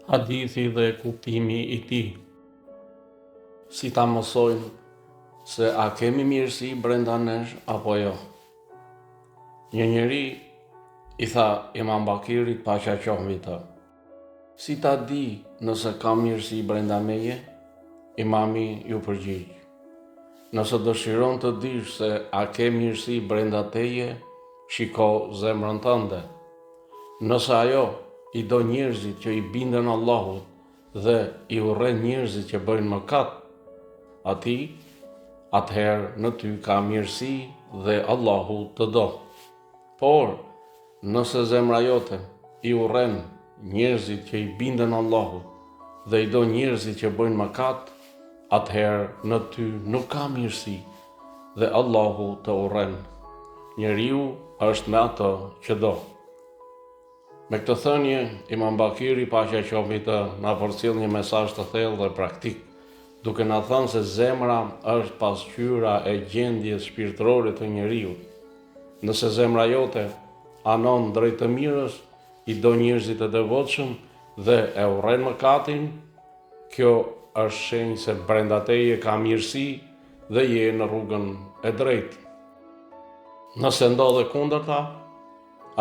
Hadithi dhe kuptimi i tij. Si ta mësojmë se a kemi mirësi brenda nesh apo jo? Një njeri i tha Imam Bakirit paqja qoftë mbi të: si ta di nëse kam mirësi brenda meje? Imami ju përgjigj: nëse dëshiron të dish se a ke mirësi brenda teje, shiko zemrën tënde. Nëse ajo i do njerëzit që i binden Allahut dhe i urren njerëzit që bëjnë mëkat, atëherë në ty ka mirësi dhe Allahu të do. Por nëse zemra jote i urren njerëzit që i binden Allahut dhe i do njerëzit që bëjnë mëkat, atëherë në ty nuk ka mirësi dhe Allahu të urren. Njeriu është me atë që do. Me këtë thënie, Imam Bakiri paqja qoftë mbi të na përcjell një mesazh të thellë dhe praktik, duke na thënë se zemra është pasqyra e gjendjes shpirtërore të njeriu. Nëse zemra jote anon drejt të mirës, i do njerëzit e devotshëm dhe e urren mëkatin, kjo është shenjë se brenda teje ka mirësi dhe je në rrugën e drejtë. Nëse ndodhe kundërta,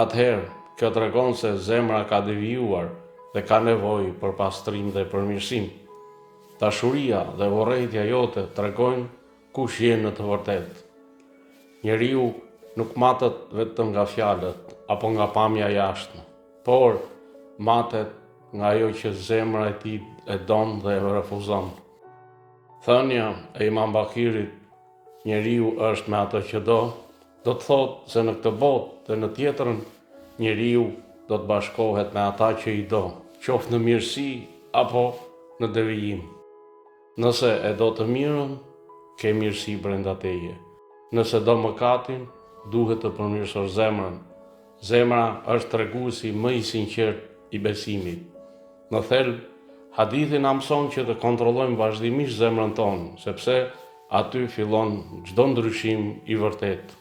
atëherë kjo tregon se zemra ka devijuar dhe ka nevojë për pastrim dhe përmirësim. Dashuria dhe urrejtja jote tregojnë kush je në të vërtetë. Njeriu nuk matet vetëm nga fjalët apo nga pamja jashtme, por matet nga ajo që zemra e tij e don dhe e refuzon. Thënia e Imam Bakirit, njeriu është me atë që do të thotë se në këtë botë dhe në tjetrën, njeriu do të bashkohet me ata që i do, qoftë në mirësi apo në devijim. Nëse e do të mirën, ke mirësi brenda teje. Nëse do mëkatin, duhet të përmirësosh zemrën. Zemra është treguesi më i sinqert i besimit. Në thelb, hadithi na mëson që të kontrollojmë vazhdimisht zemrën tonë, sepse aty fillon çdo ndryshim i vërtetë.